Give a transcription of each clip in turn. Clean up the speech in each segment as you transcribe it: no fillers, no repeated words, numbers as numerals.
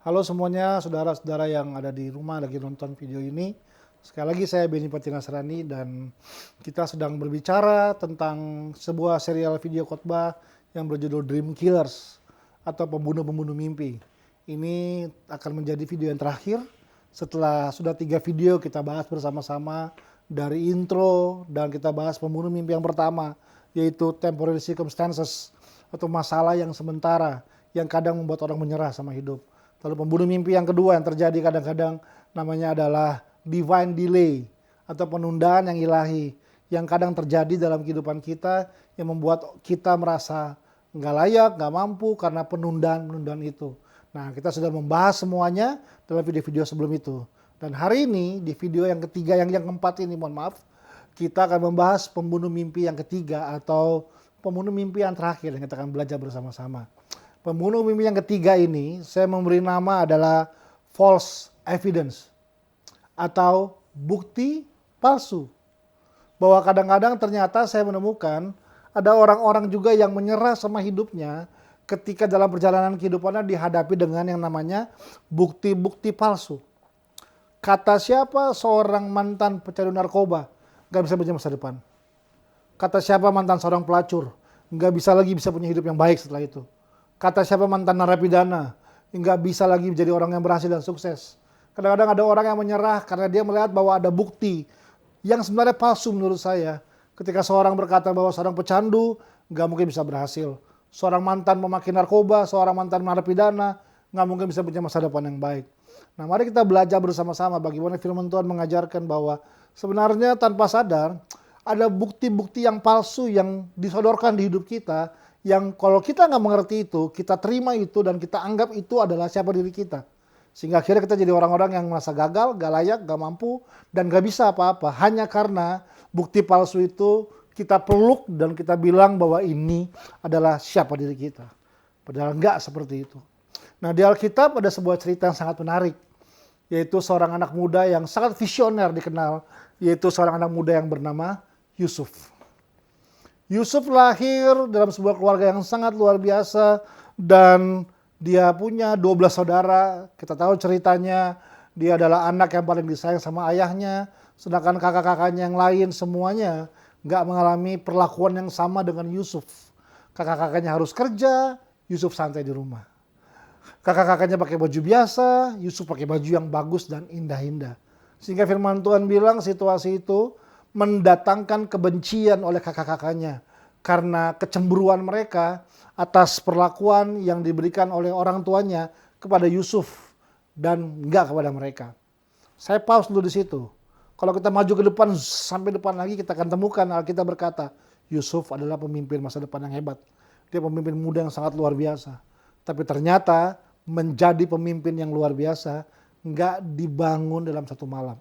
Halo semuanya, saudara-saudara yang ada di rumah lagi nonton video ini. Sekali lagi saya Benny Patinasrani dan kita sedang berbicara tentang sebuah serial video khotbah yang berjudul Dream Killers atau pembunuh-pembunuh mimpi. Ini akan menjadi video yang terakhir setelah sudah 3 video kita bahas bersama-sama dari intro dan kita bahas pembunuh mimpi yang pertama, yaitu temporary circumstances atau masalah yang sementara yang kadang membuat orang menyerah sama hidup. Lalu pembunuh mimpi yang kedua yang terjadi kadang-kadang namanya adalah divine delay atau penundaan yang ilahi yang kadang terjadi dalam kehidupan kita yang membuat kita merasa nggak layak, nggak mampu karena penundaan itu. Nah, kita sudah membahas semuanya dalam video-video sebelum itu. Dan hari ini di video yang ketiga, yang keempat ini, mohon maaf, kita akan membahas pembunuh mimpi yang ketiga atau pembunuh mimpi yang terakhir yang kita akan belajar bersama-sama. Pembunuh mimpi yang ketiga ini saya memberi nama adalah false evidence atau bukti palsu. Bahwa kadang-kadang ternyata saya menemukan ada orang-orang juga yang menyerah sama hidupnya ketika dalam perjalanan kehidupannya dihadapi dengan yang namanya bukti-bukti palsu. Kata siapa seorang mantan pecandu narkoba gak bisa punya masa depan. Kata siapa mantan seorang pelacur gak bisa punya hidup yang baik setelah itu. Kata siapa mantan narapidana, nggak bisa lagi menjadi orang yang berhasil dan sukses. Kadang-kadang ada orang yang menyerah karena dia melihat bahwa ada bukti yang sebenarnya palsu menurut saya. Ketika seorang berkata bahwa seorang pecandu nggak mungkin bisa berhasil. Seorang mantan pemakai narkoba, seorang mantan narapidana nggak mungkin bisa punya masa depan yang baik. Nah, mari kita belajar bersama-sama bagaimana firman Tuhan mengajarkan bahwa sebenarnya tanpa sadar ada bukti-bukti yang palsu yang disodorkan di hidup kita, yang kalau kita nggak mengerti itu, kita terima itu dan kita anggap itu adalah siapa diri kita. Sehingga akhirnya kita jadi orang-orang yang merasa gagal, gak layak, gak mampu, dan gak bisa apa-apa. Hanya karena bukti palsu itu kita peluk dan kita bilang bahwa ini adalah siapa diri kita. Padahal nggak seperti itu. Nah, di Alkitab ada sebuah cerita yang sangat menarik. Yaitu seorang anak muda yang sangat visioner dikenal. Yaitu seorang anak muda yang bernama Yusuf. Yusuf lahir dalam sebuah keluarga yang sangat luar biasa dan dia punya 12 saudara. Kita tahu ceritanya, dia adalah anak yang paling disayang sama ayahnya, sedangkan kakak-kakaknya yang lain semuanya nggak mengalami perlakuan yang sama dengan Yusuf. Kakak-kakaknya harus kerja, Yusuf santai di rumah. Kakak-kakaknya pakai baju biasa, Yusuf pakai baju yang bagus dan indah-indah. Sehingga firman Tuhan bilang situasi itu mendatangkan kebencian oleh kakak-kakaknya karena kecemburuan mereka atas perlakuan yang diberikan oleh orang tuanya kepada Yusuf dan enggak kepada mereka. Saya pause dulu di situ. Kalau kita maju ke depan sampai depan lagi kita akan temukan Alkitab berkata Yusuf adalah pemimpin masa depan yang hebat. Dia pemimpin muda yang sangat luar biasa. Tapi ternyata menjadi pemimpin yang luar biasa enggak dibangun dalam satu malam.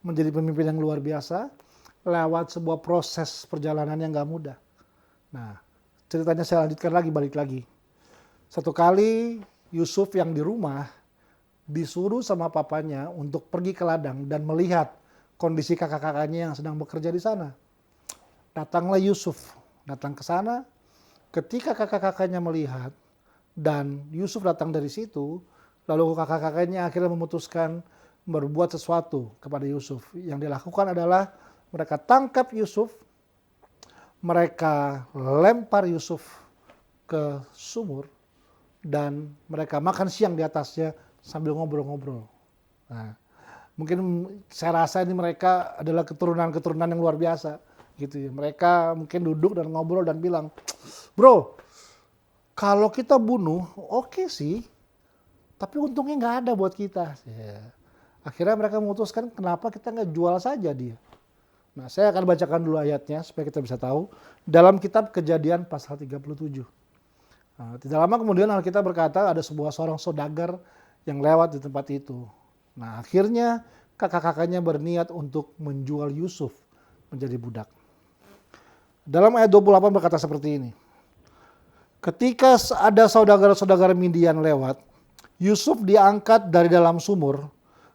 Menjadi pemimpin yang luar biasa lewat sebuah proses perjalanan yang gak mudah. Nah, ceritanya saya lanjutkan lagi, balik lagi. Satu kali Yusuf yang di rumah disuruh sama papanya untuk pergi ke ladang dan melihat kondisi kakak-kakaknya yang sedang bekerja di sana. Datanglah Yusuf, datang ke sana. Ketika kakak-kakaknya melihat dan Yusuf datang dari situ, lalu kakak-kakaknya akhirnya memutuskan berbuat sesuatu kepada Yusuf. Yang dilakukan adalah mereka tangkap Yusuf, mereka lempar Yusuf ke sumur, dan mereka makan siang di atasnya sambil ngobrol-ngobrol. Nah, mungkin saya rasa ini mereka adalah keturunan-keturunan yang luar biasa. Gitu ya. Mereka mungkin duduk dan ngobrol dan bilang, bro, kalau kita bunuh oke sih, tapi untungnya nggak ada buat kita. Ya. Akhirnya mereka memutuskan kenapa kita nggak jual saja dia. Nah, saya akan bacakan dulu ayatnya supaya kita bisa tahu. Dalam kitab Kejadian pasal 37. Nah, tidak lama kemudian Alkitab berkata ada seorang saudagar yang lewat di tempat itu. Nah, akhirnya kakak-kakaknya berniat untuk menjual Yusuf menjadi budak. Dalam ayat 28 berkata seperti ini. Ketika ada saudagar-saudagar Midian lewat, Yusuf diangkat dari dalam sumur,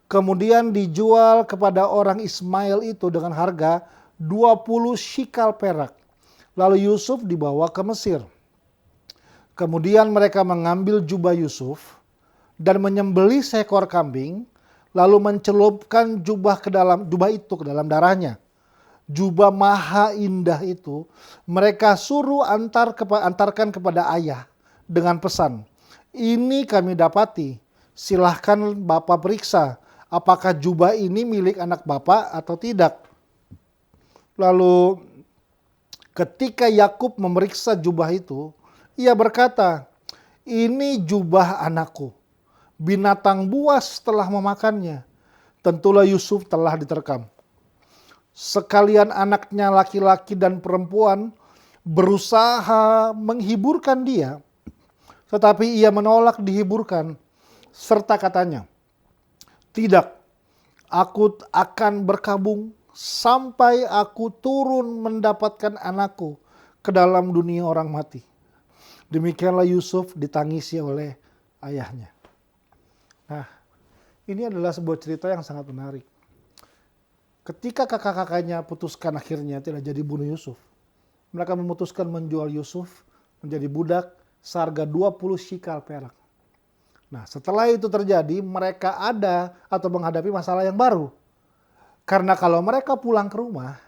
kemudian dijual kepada orang Ismail itu dengan harga 20 shikal perak. Lalu Yusuf dibawa ke Mesir. Kemudian mereka mengambil jubah Yusuf dan menyembelih seekor kambing, lalu mencelupkan jubah itu ke dalam darahnya. Jubah maha indah itu mereka suruh antarkan kepada ayah dengan pesan, ini kami dapati, silahkan Bapak periksa apakah jubah ini milik anak Bapak atau tidak. Lalu ketika Yakub memeriksa jubah itu, ia berkata, ini jubah anakku. Binatang buas telah memakannya. Tentulah Yusuf telah diterkam. Sekalian anaknya laki-laki dan perempuan berusaha menghiburkan dia, tetapi ia menolak dihiburkan, serta katanya, tidak, aku akan berkabung sampai aku turun mendapatkan anakku ke dalam dunia orang mati. Demikianlah Yusuf ditangisi oleh ayahnya. Nah, ini adalah sebuah cerita yang sangat menarik. Ketika kakak-kakaknya putuskan akhirnya tidak jadi bunuh Yusuf, mereka memutuskan menjual Yusuf menjadi budak seharga 20 shikal perak. Nah, setelah itu terjadi, mereka ada atau menghadapi masalah yang baru. Karena kalau mereka pulang ke rumah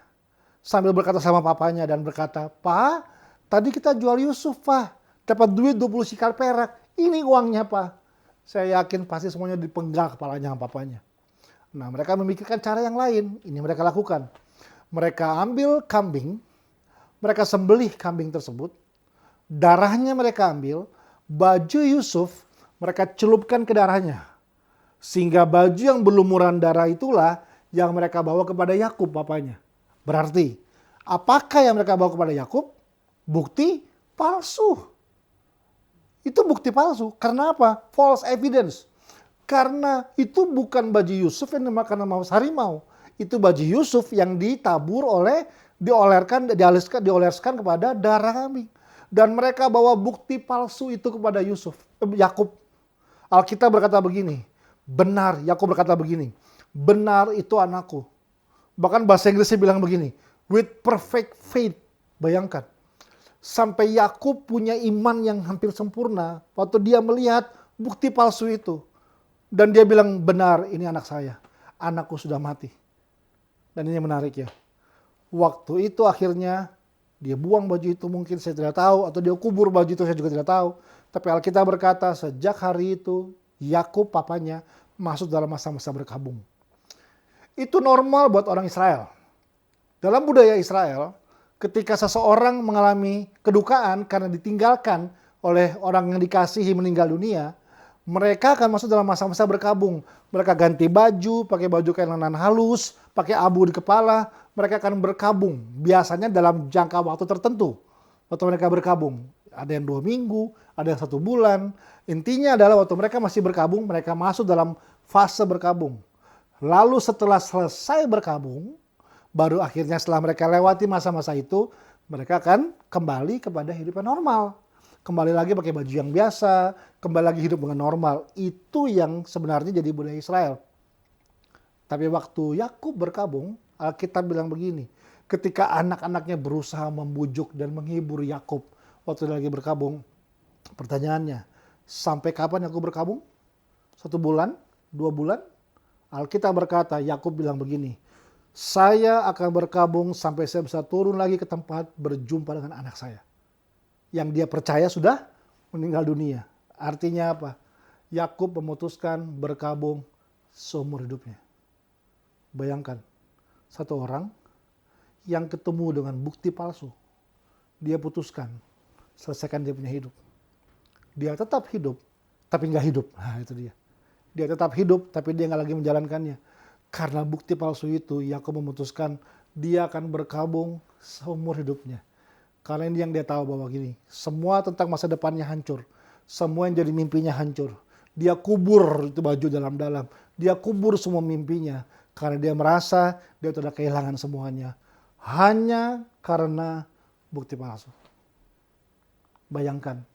sambil berkata sama papanya dan berkata, "Pak, tadi kita jual Yusuf, Pak. Dapat duit 20 shikal perak. Ini uangnya, Pak." Saya yakin pasti semuanya dipenggal kepalanya sama papanya. Nah, mereka memikirkan cara yang lain. Ini mereka lakukan. Mereka ambil kambing, mereka sembelih kambing tersebut, darahnya mereka ambil, baju Yusuf mereka celupkan ke darahnya. Sehingga baju yang berlumuran darah itulah yang mereka bawa kepada Yakub papanya. Berarti, apakah yang mereka bawa kepada Yakub? Bukti palsu. Itu bukti palsu. Karena apa? False evidence. Karena itu bukan baju Yusuf yang dimakan sama harimau. Itu baju Yusuf yang ditabur dioleskan kepada darah kambing. Dan mereka bawa bukti palsu itu kepada Yakub. Alkitab berkata begini, benar, Yakub berkata begini, benar itu anakku. Bahkan bahasa Inggrisnya bilang begini, with perfect faith. Bayangkan. Sampai Yakub punya iman yang hampir sempurna waktu dia melihat bukti palsu itu. Dan dia bilang, benar ini anak saya. Anakku sudah mati. Dan ini menarik ya. Waktu itu akhirnya dia buang baju itu, mungkin saya tidak tahu. Atau dia kubur baju itu, saya juga tidak tahu. Tapi Alkitab berkata sejak hari itu Yakub papanya masuk dalam masa-masa berkabung. Itu normal buat orang Israel. Dalam budaya Israel, ketika seseorang mengalami kedukaan karena ditinggalkan oleh orang yang dikasihi meninggal dunia, mereka akan masuk dalam masa-masa berkabung. Mereka ganti baju, pakai baju kain lenan halus, pakai abu di kepala. Mereka akan berkabung. Biasanya dalam jangka waktu tertentu. Waktu mereka berkabung. Ada yang 2 minggu, ada yang 1 bulan. Intinya adalah waktu mereka masih berkabung, mereka masuk dalam fase berkabung. Lalu setelah selesai berkabung, baru akhirnya setelah mereka lewati masa-masa itu, mereka akan kembali kepada kehidupan normal. Kembali lagi pakai baju yang biasa, kembali lagi hidup dengan normal. Itu yang sebenarnya jadi budaya Israel. Tapi waktu Yakub berkabung, Alkitab bilang begini, ketika anak-anaknya berusaha membujuk dan menghibur Yakub waktu dia lagi berkabung, pertanyaannya, sampai kapan Yakub berkabung? 1 bulan? 2 bulan? Alkitab berkata, Yakub bilang begini, saya akan berkabung sampai saya bisa turun lagi ke tempat berjumpa dengan anak saya. Yang dia percaya sudah meninggal dunia. Artinya apa? Yakub memutuskan berkabung seumur hidupnya. Bayangkan, satu orang yang ketemu dengan bukti palsu. Dia putuskan selesaikan dia punya hidup. Dia tetap hidup, tapi nggak hidup. Nah itu dia. Dia tetap hidup, tapi dia nggak lagi menjalankannya. Karena bukti palsu itu, Yakub memutuskan dia akan berkabung seumur hidupnya. Karena ini yang dia tahu bahwa gini, semua tentang masa depannya hancur. Semua yang jadi mimpinya hancur. Dia kubur itu baju dalam-dalam. Dia kubur semua mimpinya. Karena dia merasa dia sudah kehilangan semuanya. Hanya karena bukti palsu. Bayangkan,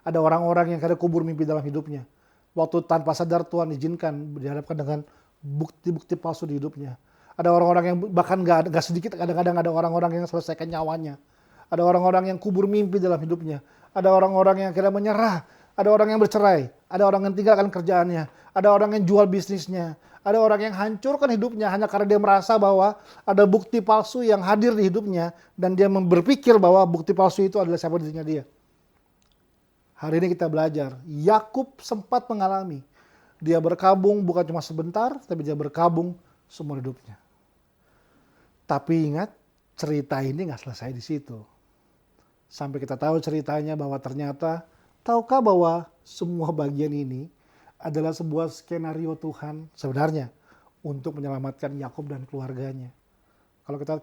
ada orang-orang yang kadang kubur mimpi dalam hidupnya. Waktu tanpa sadar Tuhan izinkan dihadapkan dengan bukti-bukti palsu di hidupnya. Ada orang-orang yang bahkan gak sedikit, kadang-kadang ada orang-orang yang selesaikan nyawanya. Ada orang-orang yang kubur mimpi dalam hidupnya. Ada orang-orang yang akhirnya menyerah. Ada orang yang bercerai. ada orang yang tinggalkan kerjaannya, ada orang yang jual bisnisnya, ada orang yang hancurkan hidupnya hanya karena dia merasa bahwa ada bukti palsu yang hadir di hidupnya dan dia berpikir bahwa bukti palsu itu adalah siapa dirinya dia. Hari ini kita belajar, Yakub sempat mengalami. Dia berkabung bukan cuma sebentar, tapi dia berkabung seumur hidupnya. Tapi ingat, cerita ini nggak selesai di situ. Sampai kita tahu ceritanya bahwa ternyata, tahukah bahwa semua bagian ini adalah sebuah skenario Tuhan sebenarnya untuk menyelamatkan Yakub dan keluarganya.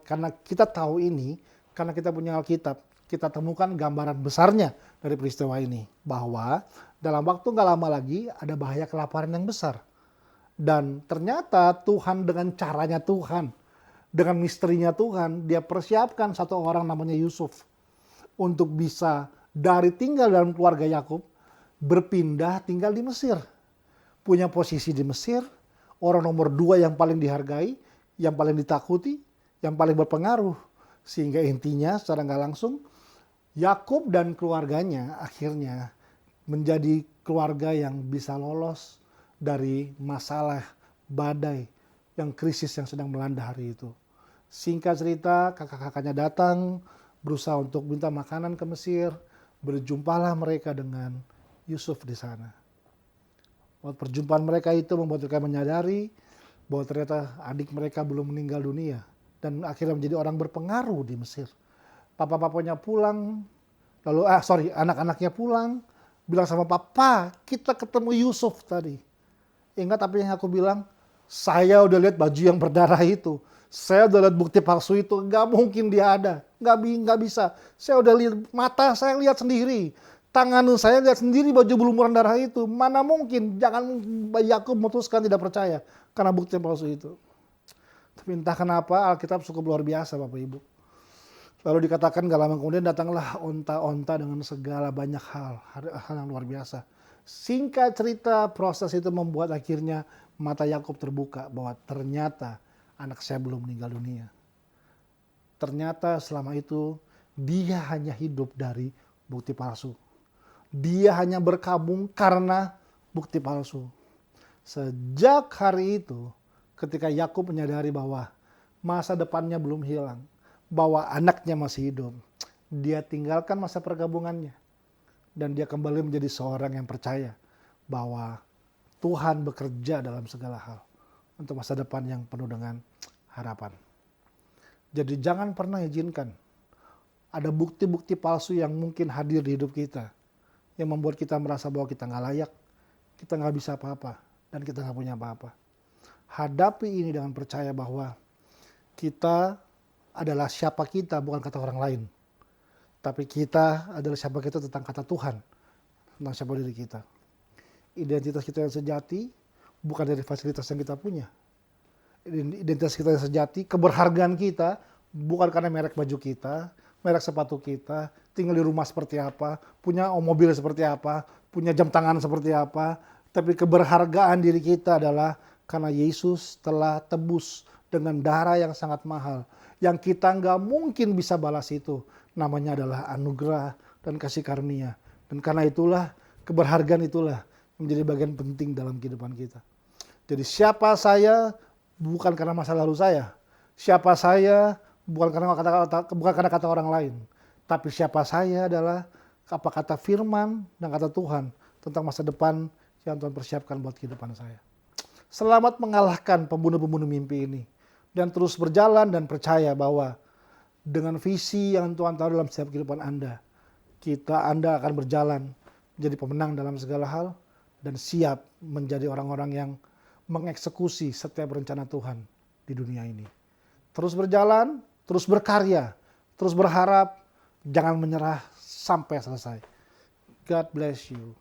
Karena kita tahu ini, karena kita punya Alkitab, kita temukan gambaran besarnya dari peristiwa ini. Bahwa dalam waktu gak lama lagi ada bahaya kelaparan yang besar. Dan ternyata Tuhan dengan caranya Tuhan, dengan misterinya Tuhan, dia persiapkan satu orang namanya Yusuf. Untuk bisa dari tinggal dalam keluarga Yakub, berpindah tinggal di Mesir. Punya posisi di Mesir, orang nomor 2 yang paling dihargai, yang paling ditakuti, yang paling berpengaruh. Sehingga intinya secara nggak langsung, Yakub dan keluarganya akhirnya menjadi keluarga yang bisa lolos dari masalah badai yang krisis yang sedang melanda hari itu. Singkat cerita, kakak-kakaknya datang, berusaha untuk minta makanan ke Mesir, berjumpalah mereka dengan Yusuf di sana. Waktu perjumpaan mereka itu membuat mereka menyadari bahwa ternyata adik mereka belum meninggal dunia dan akhirnya menjadi orang berpengaruh di Mesir. Papa-papanya pulang, anak-anaknya pulang, bilang sama papa, kita ketemu Yusuf tadi. Ingat apa yang aku bilang? Saya udah lihat baju yang berdarah itu. Saya udah lihat bukti palsu itu, nggak mungkin dia ada, nggak bisa. Saya udah lihat mata, saya lihat sendiri, tangan saya lihat sendiri baju berlumuran darah itu. Mana mungkin? Jangan Yakub memutuskan tidak percaya karena bukti palsu itu. Tapi entah kenapa Alkitab cukup luar biasa, Bapak Ibu. Lalu dikatakan gak lama kemudian datanglah onta-onta dengan segala banyak hal yang luar biasa. Singkat cerita, proses itu membuat akhirnya mata Yakub terbuka bahwa ternyata anak saya belum meninggal dunia. Ternyata selama itu dia hanya hidup dari bukti palsu. Dia hanya berkabung karena bukti palsu. Sejak hari itu, ketika Yakub menyadari bahwa masa depannya belum hilang, bahwa anaknya masih hidup, dia tinggalkan masa pergabungannya. Dan dia kembali menjadi seorang yang percaya bahwa Tuhan bekerja dalam segala hal untuk masa depan yang penuh dengan harapan. Jadi jangan pernah izinkan ada bukti-bukti palsu yang mungkin hadir di hidup kita, yang membuat kita merasa bahwa kita nggak layak, kita nggak bisa apa-apa, dan kita nggak punya apa-apa. Hadapi ini dengan percaya bahwa kita adalah siapa kita, bukan kata orang lain. Tapi kita adalah siapa kita tentang kata Tuhan, tentang siapa diri kita. Identitas kita yang sejati bukan dari fasilitas yang kita punya. Identitas kita yang sejati, keberhargaan kita bukan karena merek baju kita, merek sepatu kita, tinggal di rumah seperti apa, punya mobil seperti apa, punya jam tangan seperti apa. Tapi keberhargaan diri kita adalah karena Yesus telah tebus dengan darah yang sangat mahal. Yang kita nggak mungkin bisa balas itu. Namanya adalah anugerah dan kasih karunia. Dan karena itulah, keberhargaan itulah menjadi bagian penting dalam kehidupan kita. Jadi siapa saya bukan karena masa lalu saya. Siapa saya bukan karena kata orang lain. Tapi siapa saya adalah apa kata firman dan kata Tuhan tentang masa depan yang Tuhan persiapkan buat kehidupan saya. Selamat mengalahkan pembunuh-pembunuh mimpi ini. Dan terus berjalan dan percaya bahwa dengan visi yang Tuhan taruh dalam setiap kehidupan Anda akan berjalan menjadi pemenang dalam segala hal dan siap menjadi orang-orang yang mengeksekusi setiap rencana Tuhan di dunia ini. Terus berjalan, terus berkarya, terus berharap, jangan menyerah sampai selesai. God bless you.